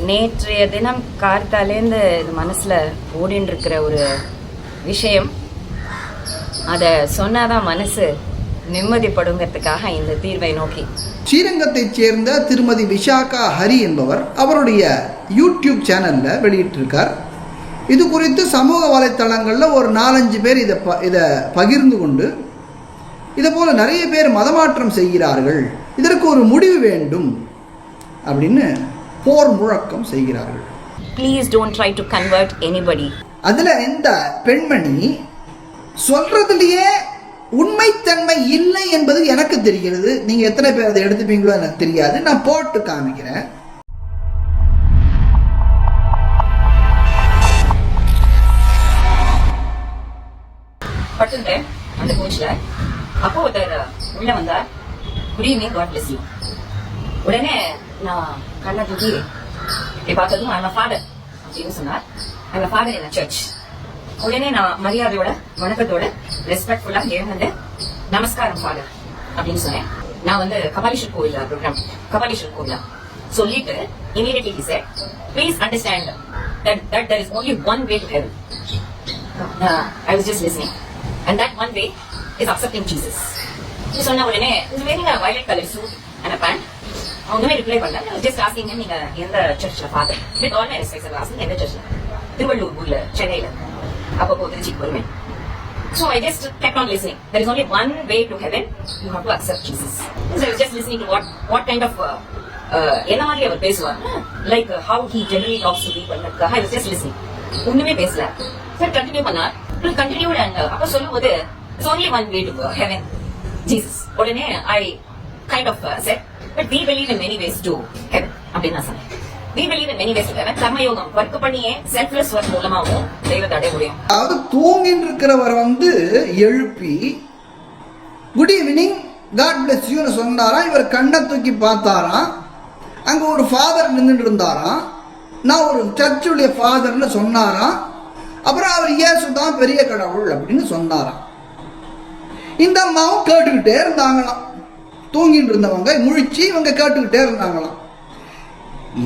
நேற்றைய தினம் கார்த்தாலேருந்து இது மனசில் ஓடின்னு இருக்கிற ஒரு விஷயம். அதை சொன்னாதான் மனசு நிம்மதிப்படுங்கிறதுக்காக இந்த தீர்வை நோக்கி ஸ்ரீரங்கத்தைச் சேர்ந்த திருமதி விஷாகா ஹரி என்பவர் அவருடைய யூடியூப் சேனலில் வெளியிட்டிருக்கார். இது குறித்து சமூக வலைத்தளங்களில் ஒரு 4-5 பேர் இதை பகிர்ந்து கொண்டு இதை போல் நிறைய பேர் மதமாற்றம் செய்கிறார்கள், இதற்கு ஒரு முடிவு வேண்டும் அப்படின்னு போர் முழக்கம் செய்கிறார்கள். Please don't try to convert anybody. அதில் இந்த பெண்மணி சொல்றதுலேயே உண்மைத்தன்மை இல்லை என்பது எனக்கு தெரிகிறது. நீங்கள் எத்தனை பேர் அதை எடுத்துப்பீங்களோ எனக்கு தெரியாது. நான் போட்டு காமிக்கிறேன். அந்த கோச்ல அப்போ ஒருத்தர் உள்ள வந்தார். Good evening, God bless you. உடனே நான் கண்ணை தூக்கி பார்த்ததும் ஐ எம் ஃபாதர் அப்படின்னு சொன்னார். I am father in church. உடனே நான் மரியாதையோட வணக்கத்தோட ரெஸ்பெக்ட்ஃபுல்லா வந்து நமஸ்காரம் ஃபாதர் அப்படின்னு சொன்னேன். நான் வந்து கபாலீஸ்வர் கோவில் ப்ரோக்ராம் கபாலீஸ்வர் கோவிலா சொல்லிட்டு immediately he said, please understand that there is only one way to heaven. I was just listening and that one way is accepting Jesus. சொன்ன உடனே he's wearing a violet color suit and a pant. ஒண்ணுமே reply பண்ணல. I was just asking him, நீங்க எந்த சர்ச்ல father? With all my respects, I was asking எந்த சர்ச்ல? திருவள்ளூர் ஊர்ல, சென்னையில. அப்போ திருச்சிக்கு வருவேன். So I just kept on listening. There is only one way to heaven. You have to accept Jesus. So I was just listening to what kind of என்ன மாதிரி அவர் பேசுவார், like how he generally talks to people. I was just listening. ஒண்ணுமே பேசல. சரி continue பண்ணார். Continue அப்ப சொல்லும்போது there's only one way to heaven, Jesus. உடனே I kind of said, but we believe in many ways to heaven. அப்படின்னு நான் சொன்னேன். We believe in many ways to heaven. கர்மயோகம் வர்க் பண்ணியே செல்ஃப்லெஸ் வர்க் மூலமாவும் தெய்வத்தை அடைய முடியும். அதாவது தூங்கின்னு இருக்கிறவர் வந்து எழுப்பி குட் ஈவினிங், காட் பிளஸ் யூன்னு சொன்னாராம். இவர் கண்ணை தூக்கி பார்த்தாராம். அங்கே ஒரு ஃபாதர் நின்றுட்டு இருந்தாராம். நான் ஒரு சர்ச்சுடைய ஃபாதர்னு சொன்னாராம். அப்புறம் அவர் இயேசு தான் பெரிய கடவுள் அப்படின்னு சொன்னாராம். இந்த அம்மாவும் கேட்டுக்கிட்டே இருந்தாங்களாம். தூங்கிட்டு இருந்தவங்க முழிச்சு இவங்க கேட்டுக்கிட்டே இருந்தாங்களாம்.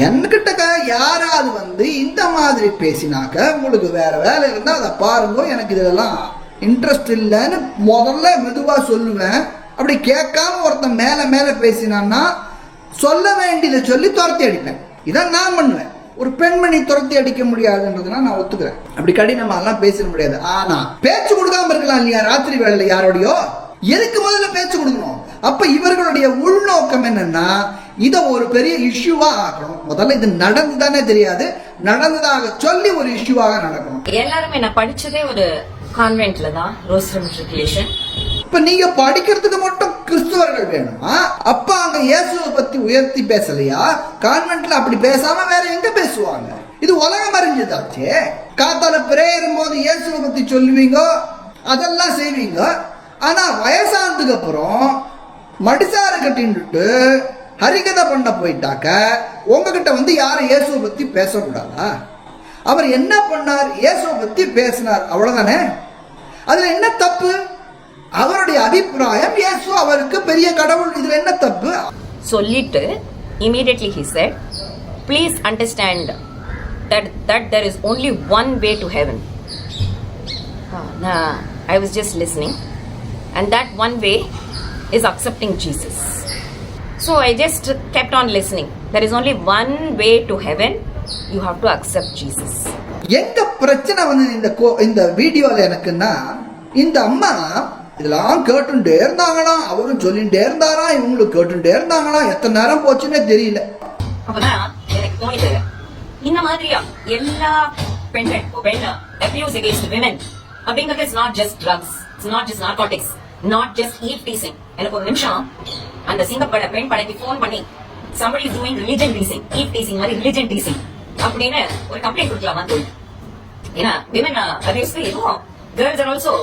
என்கிட்ட யாராவது வந்து இந்த மாதிரி பேசினாக்க உங்களுக்கு வேற வேலை இருந்தால் அதை பாருங்க, எனக்கு இதெல்லாம் இன்ட்ரெஸ்ட் இல்லைன்னு முதல்ல மெதுவாக சொல்லுவேன். அப்படி கேட்காம ஒருத்தன் மேலே மேலே பேசினான்னா சொல்ல வேண்டியதை சொல்லி துரத்தி அடிப்பேன். இதான் நான் பண்ணுவேன். ஒரு பெண்மணி துரத்தி அடிக்க முடியாதுன்றதுனா நான் ஒத்துக்கிறேன். அப்படி கடினமாலாம் பேசிட முடியாது. ஆனா பேச்சு கொடுக்காம இருக்கலாம் இல்லையா? ராத்திரி வேலையில் யாரோடையோ எதுக்கு முதல்ல பேச்சு கொடுக்கணும்? அப்ப இவர்களுடைய உள்நோக்கம் என்னன்னா, இதை ஒரு பெரிய இஷ்யூவா ஆக்கணும். முதல்ல இது நடந்துதானே தெரியாது, நடந்ததாக சொல்லி ஒரு இஷ்யூவாக நடக்கணும். எல்லாருமே நான் படிச்சதே ஒரு கான்வென்ட்ல தான், ரோஸ்டர் மெட்ரிகுலேஷன். இப்ப நீங்க படிக்கிறதுக்கு மட்டும் கிறிஸ்துவர்கள் வேணுமா? அப்ப அங்க இயேசுவை பத்தி உயர்த்தி பேசலையா? கான்வென்ட்ல அப்படி பேசாம வேற எங்க பேசுவாங்க? இது உலகம் அறிஞ்சதாச்சே. காத்தால பிரேயரும் போது இயேசுவை பத்தி சொல்லுவீங்க, அதெல்லாம் செய்வீங்க. ஆனா வயசானதுக்கு அப்புறம் மடிசார கட்டின்ட்டு ஹரிகதை பண்ண போயிட்டாக்க உங்ககிட்ட வந்து யாரும் இயேசுவை பத்தி பேசக்கூடாதா? அவர் என்ன பண்ணார்? இயேசுவை பத்தி பேசினார், அவ்வளவுதானே. அதுல என்ன தப்பு? அவருடைய அபிப்பிராயம் இயேசு அவருக்கு பெரிய கடவுள், இதுல என்ன தப்பு? சொல்லிட்டு immediately he said, please understand that there is only one way to heaven. I was just listening and that one way is accepting Jesus. So I just kept on listening. There is only one way to heaven. You have to accept Jesus. எங்க பிரச்சனை வந்து இந்த வீடியோல எனக்குன்னா, இந்த அம்மா இதெல்லாம் கேட்டுட்டே இருந்தாங்களாம். அவரும் சொல்லிட்டே இருந்தாராம், இவங்களும் கேட்டுட்டே இருந்தாங்களாம். எத்தனை நேரம் போச்சுன்னே தெரியல. அப்பதான் எனக்கு தோணிது, இந்த மாதிரியா எல்லா பெண்கள் abuse against women அப்படிங்கிறது is not just drugs, it's not just narcotics, not just eve teasing. எனக்கு ஒரு நிமிஷம் அந்த சிங்கப்பட பெண் படைக்கு போன் பண்ணி somebody is doing religion teasing, eve teasing மாதிரி religion teasing அப்படின்னு ஒரு கம்ப்ளைண்ட் கொடுக்கலாமா தோணு. ஏன்னா women abuse எதுவும் girls are also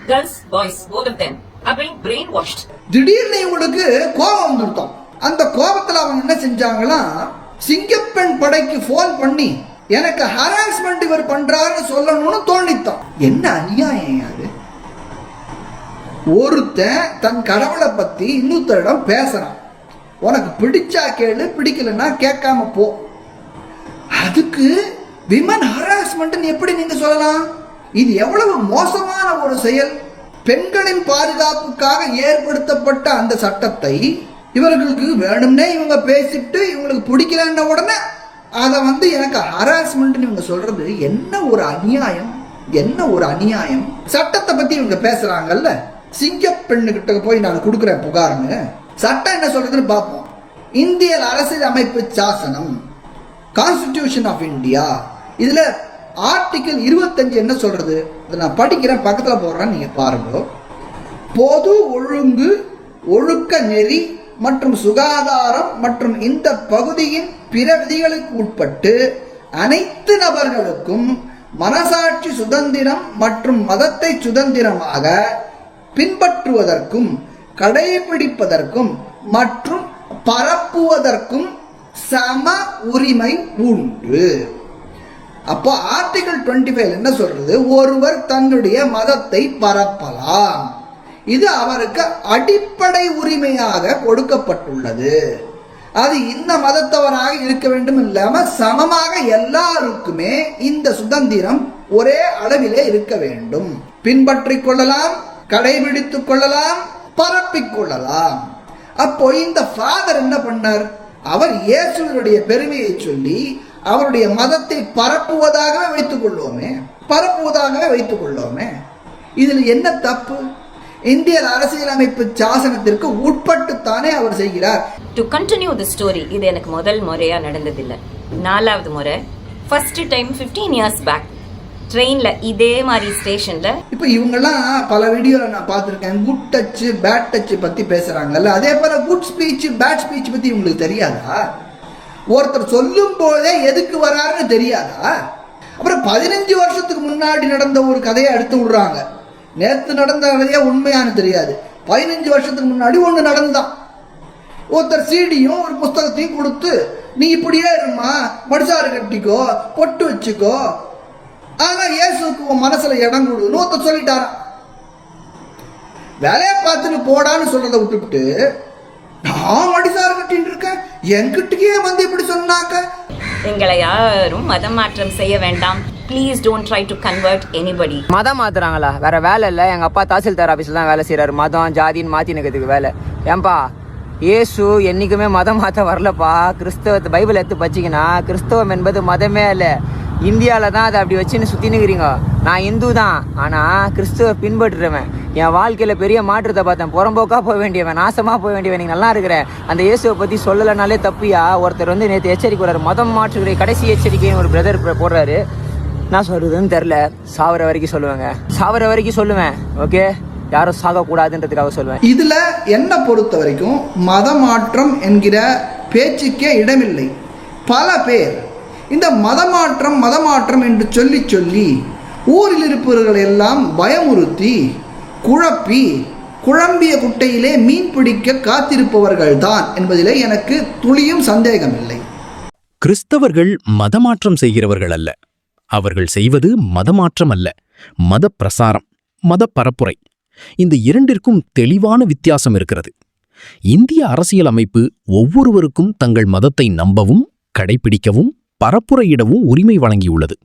girls, boys, both of them are being brainwashed. திடீர்னு இவங்களுக்கு கோபம் வந்துருத்தோம். அந்த கோபத்துல அவங்க என்ன செஞ்சாங்களா, சிங்கப்பெண் படைக்கு போன் பண்ணி எனக்கு ஹராஸ்மெண்ட் இவர் பண்றாருன்னு சொல்லணும்னு தோணித்தான். என்ன அநியாயம் அது? ஒருத்தன் தன் கடவுளை பத்தி இன்னொருத்தரிடம் பேசுறான். உனக்கு பிடிச்சா கேளு, பிடிக்கலன்னா கேட்காம போ. அதுக்கு விமன் ஹராஸ்மெண்ட் எப்படி நீங்க சொல்லலாம்? இது எவ்வளவு மோசமான ஒரு செயல். பெண்களின் பாதுகாப்புக்காக ஏற்படுத்தப்பட்ட அந்த சட்டத்தை இவர்களுக்கு வேணும்னே இவங்க பேசிட்டு இவங்களுக்கு பிடிக்கலன்ன உடனே அதை எனக்கு ஹராஸ்மெண்ட் இவங்க சொல்றது என்ன ஒரு அநியாயம், என்ன ஒரு அநியாயம். சட்டத்தை பத்தி இவங்க பேசுறாங்கல்ல, சிங்க பெண்ணுகிட்ட போய் நான் கொடுக்குறேன் புகார்னு. சட்டம் என்ன சொல்றதுன்னு பார்ப்போம். இந்திய அரசியல் அமைப்பு சாசனம், கான்ஸ்டிடியூஷன் ஆஃப் இந்தியா, இதுல ஆர்டிகிள் 25 என்ன சொல்றது? இதை நான் படிக்கிறேன், பக்கத்துல போடுறேன், நீங்க பாருங்க. பொது ஒழுங்கு, ஒழுக்க நெறி மற்றும் சுகாதாரம் மற்றும் இந்த பகுதியின் பிற விதிகளுக்கு உட்பட்டு அனைத்து நபர்களுக்கும் மனசாட்சி சுதந்திரம் மற்றும் மதத்தை சுதந்திரமாக பின்பற்றுவதற்கும் கடைபிடிப்பதற்கும் மற்றும் பரப்புவதற்கும் சம உரிமை உண்டு. அப்போ ஆர்டிகிள் 25 என்ன சொல்றது? ஒருவர் தன்னுடைய மதத்தை பரப்பலாம். இது அவருக்கு அடிப்படை உரிமையாக கொடுக்கப்பட்டுள்ளது. அது இந்த மதத்தவராக இருக்க வேண்டும் இல்லாம சமமாக எல்லாருக்குமே இந்த சுதந்திரம் ஒரே அளவிலே இருக்க வேண்டும். பின்பற்றிக் கொள்ளலாம், கடைபிடித்துக் கொள்ளலாம், பரப்பிக் கொள்ளலாம். அப்போ இந்த ஃபாதர் என்ன பண்ணார்? அவர் இயேசுவினுடைய பெருமையை சொல்லி அவருடைய மதத்தை பரப்புவதாகவே வைத்துக் கொள்வோமே. இதில் என்ன தப்பு? இந்திய அரசியலமைப்பு சாசனத்திற்கு உட்பட்டுத்தானே அவர் செய்கிறார். டு கண்டினியூ தி ஸ்டோரி, இது எனக்கு முதல் முறையா நடந்ததில்லை, 4வது முறை. ஃபர்ஸ்ட் டைம் 15 years பேக் ட்ரெயின்ல இதே மாதிரி ஸ்டேஷன்ல. இப்போ இவங்கெல்லாம் பல வீடியோல நான் பார்த்துருக்கேன், குட் டச் பேட் டச் பத்தி பேசுறாங்கல்ல. அதே போல குட் ஸ்பீச் பேட் ஸ்பீச் பத்தி உங்களுக்கு தெரியாதா? ஒருத்தர் சொல்லும் போதே எதுக்கு வராருன்னு தெரியாதா? அப்புறம் 15 வருஷத்துக்கு முன்னாடி நடந்த ஒரு கதையை எடுத்து விடுறாங்க. நேற்று நடந்த கதையா உண்மையானு தெரியாது. 15 வருஷத்துக்கு முன்னாடி ஒன்று நடந்துதான். ஒருத்தர் சீடியும் ஒரு புஸ்தகத்தையும் கொடுத்து, நீ இப்படியே இருமா, மடிசாறு கட்டிக்கோ, பொட்டு வச்சுக்கோ, ஆனா இயேசுக்கு உன் மனசுல இடம் கொடுன்னு ஒருத்தர் சொல்லிட்டாராம். வேலையை பார்த்துட்டு போடான்னு சொல்றதை விட்டுவிட்டு, நான் மடிசாறு கட்டின்னு இருக்கேன், என்கிட்டக்கே இப்படி சொன்னாக்க. எங்களை யாரும் மதம் மாற்றம் செய்ய வேண்டாம். Please don't try to convert anybody. மதம் மாத்துறாங்களா? வேற வேலை இல்லை. எங்கள் அப்பா தாசில்தார் ஆஃபீஸில் தான் வேலை செய்கிறாரு. மதம் ஜாதின்னு மாற்றி நிற்கிறதுக்கு வேலை. ஏன்பா, இயேசு என்றைக்குமே மதம் மாற்ற வரலப்பா. கிறிஸ்தவத்தை பைபிள் எடுத்து பச்சிங்கன்னா, கிறிஸ்தவம் என்பது மதமே இல்லை. இந்தியாவில் தான் அதை அப்படி வச்சுன்னு சுற்றி நிற்கிறீங்க. நான் இந்து தான், ஆனால் கிறிஸ்துவ பின்பற்றுறவன். என் வாழ்க்கையில் பெரிய மாற்றத்தை பார்த்தேன். புறம்போக்காக போக வேண்டியவன், நாசமாக போக வேண்டியவன். நீங்கள் நல்லா இருக்கிறேன். அந்த இயேசுவை பற்றி சொல்லலைனாலே தப்பியா? ஒருத்தர் நேற்று எச்சரிக்கை வர்றாரு, மதம் மாற்றுகிற கடைசி எச்சரிக்கைன்னு ஒரு பிரதர் போடுறாரு. நான் சொல்கிறதுன்னு தெரில, சாவர வரைக்கும் சொல்லுவேங்க, சாவர வரைக்கும் சொல்லுவேன். ஓகே, யாரும் சாகக்கூடாதுன்றதுக்காக சொல்லுவேன். இதில் என்னை பொறுத்த வரைக்கும் மதமாற்றம் என்கிற பேச்சுக்கே இடமில்லை. பல பேர் இந்த மதமாற்றம் என்று சொல்லி சொல்லி ஊரில் இருப்பவர்கள் எல்லாம் பயமுறுத்தி குழம்பிய குட்டையிலே மீன் பிடிக்க காத்திருப்பவர்கள் தான் என்பதிலே எனக்கு துளியும் சந்தேகமில்லை. கிறிஸ்தவர்கள் மதமாற்றம் செய்கிறவர்கள் அல்ல. அவர்கள் செய்வது மதமாற்றம் அல்ல, மத பிரசாரம், மத பரப்புரை. இந்த இரண்டிற்கும் தெளிவான வித்தியாசம் இருக்கிறது. இந்திய அரசியல் அமைப்பு ஒவ்வொருவருக்கும் தங்கள் மதத்தை நம்பவும், கடைபிடிக்கவும், பரப்புரையிடவும் உரிமை வழங்கியுள்ளது.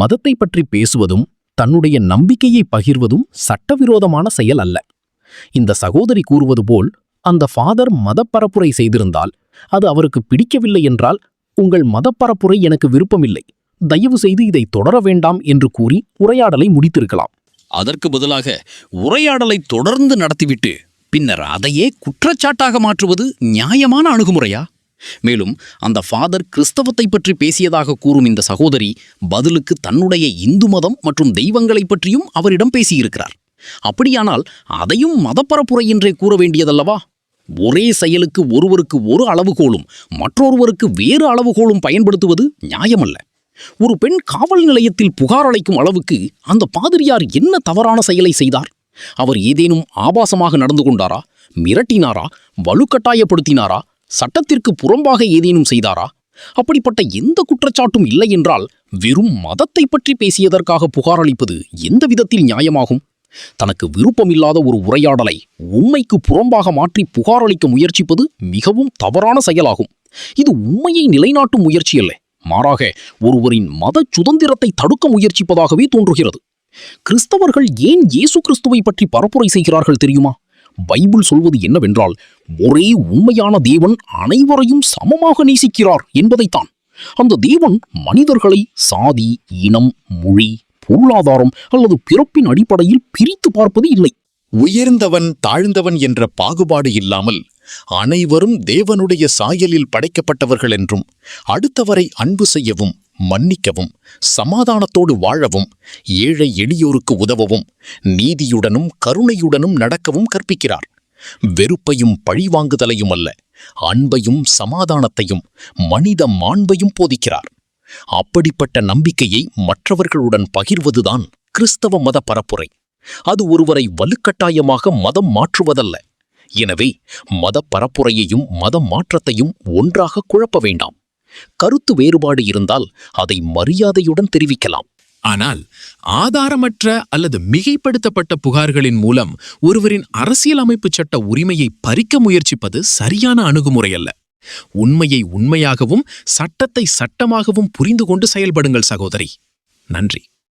மதத்தை பற்றி பேசுவதும் தன்னுடைய நம்பிக்கையை பகிர்வதும் சட்டவிரோதமான செயல் அல்ல. இந்த சகோதரி கூறுவது போல், அந்த ஃபாதர் மதப்பரப்புரை செய்திருந்தால், அது அவருக்கு பிடிக்கவில்லை என்றால், உங்கள் மதப்பரப்புரை எனக்கு விருப்பமில்லை, தயவு செய்து இதை தொடர வேண்டாம் என்று கூறி உரையாடலை முடித்திருக்கலாம். அதற்கு பதிலாக உரையாடலை தொடர்ந்து நடத்திவிட்டு பின்னர் அதையே குற்றச்சாட்டாக மாற்றுவது நியாயமான அணுகுமுறையா? மேலும் அந்த ஃபாதர் கிறிஸ்தவத்தை பற்றி பேசியதாக கூறும் இந்த சகோதரி பதிலுக்கு தன்னுடைய இந்து மதம் மற்றும் தெய்வங்களை பற்றியும் அவரிடம் பேசியிருக்கிறார். அப்படியானால் அதையும் மதப்பரப்புரை என்றே கூற வேண்டியதல்லவா? ஒரே செயலுக்கு ஒருவருக்கு ஒரு அளவுகோலும் மற்றொருவருக்கு வேறு அளவுகோலும் பயன்படுத்துவது நியாயமல்ல. ஒரு பெண் காவல் நிலையத்தில் புகார் அளிக்கும் அளவுக்கு அந்த பாதிரியார் என்ன தவறான செயலை செய்தார்? அவர் ஏதேனும் ஆபாசமாக நடந்து கொண்டாரா? மிரட்டினாரா? வலுக்கட்டாயப்படுத்தினாரா? சட்டத்திற்கு புறம்பாக ஏதேனும் செய்தாரா? அப்படிப்பட்ட எந்த குற்றச்சாட்டும் இல்லை என்றால், வெறும் மதத்தை பற்றி பேசியதற்காக புகார் அளிப்பது எந்த விதத்தில் நியாயமாகும்? தனக்கு விருப்பமில்லாத ஒரு உரையாடலை உண்மைக்கு புறம்பாக மாற்றி புகார் அளிக்க முயற்சிப்பது மிகவும் தவறான செயலாகும். இது உண்மையை நிலைநாட்டும் முயற்சி அல்ல, மாறாக ஒருவரின் மத சுதந்திரத்தை தடுக்க முயற்சிப்பதாகவே தோன்றுகிறது. கிறிஸ்தவர்கள் ஏன் இயேசு கிறிஸ்துவை பற்றி பரப்புரை செய்கிறார்கள் தெரியுமா? பைபிள் சொல்வது என்னவென்றால், ஒரே உண்மையான தேவன் அனைவரையும் சமமாக நேசிக்கிறார் என்பதைத்தான். அந்த தேவன் மனிதர்களை சாதி, இனம், மொழி, பொருளாதாரம் அல்லது பிறப்பின் அடிப்படையில் பிரித்து பார்ப்பது இல்லை. உயர்ந்தவன் தாழ்ந்தவன் என்ற பாகுபாடு இல்லாமல் அனைவரும் தேவனுடைய சாயலில் படைக்கப்பட்டவர்கள் என்றும், அடுத்தவரை அன்பு செய்யவும், மன்னிக்கவும், சமாதானத்தோடு வாழவும், ஏழை எளியோருக்கு உதவவும், நீதியுடனும் கருணையுடனும் நடக்கவும் கற்பிக்கிறார். வெறுப்பையும் பழிவாங்குதலையும் அல்ல, அன்பையும் சமாதானத்தையும் மனித மாண்பையும் போதிக்கிறார். அப்படிப்பட்ட நம்பிக்கையை மற்றவர்களுடன் பகிர்வதுதான் கிறிஸ்தவ மத பரப்புரை. அது ஒருவரை வலுக்கட்டாயமாக மதம் மாற்றுவதல்ல. எனவே மத பரப்புரையையும் மத மாற்றத்தையும் ஒன்றாக குழப்ப வேண்டாம். கருத்து வேறுபாடு இருந்தால் அதை மரியாதையுடன் தெரிவிக்கலாம். ஆனால் ஆதாரமற்ற அல்லது மிகைப்படுத்தப்பட்ட புகார்களின் மூலம் ஒருவரின் அரசியலமைப்பு சட்ட உரிமையை பறிக்க முயற்சிப்பது சரியான அணுகுமுறை அல்ல. உண்மையை உண்மையாகவும் சட்டத்தை சட்டமாகவும் புரிந்து கொண்டு செயல்படுங்கள் சகோதரி. நன்றி.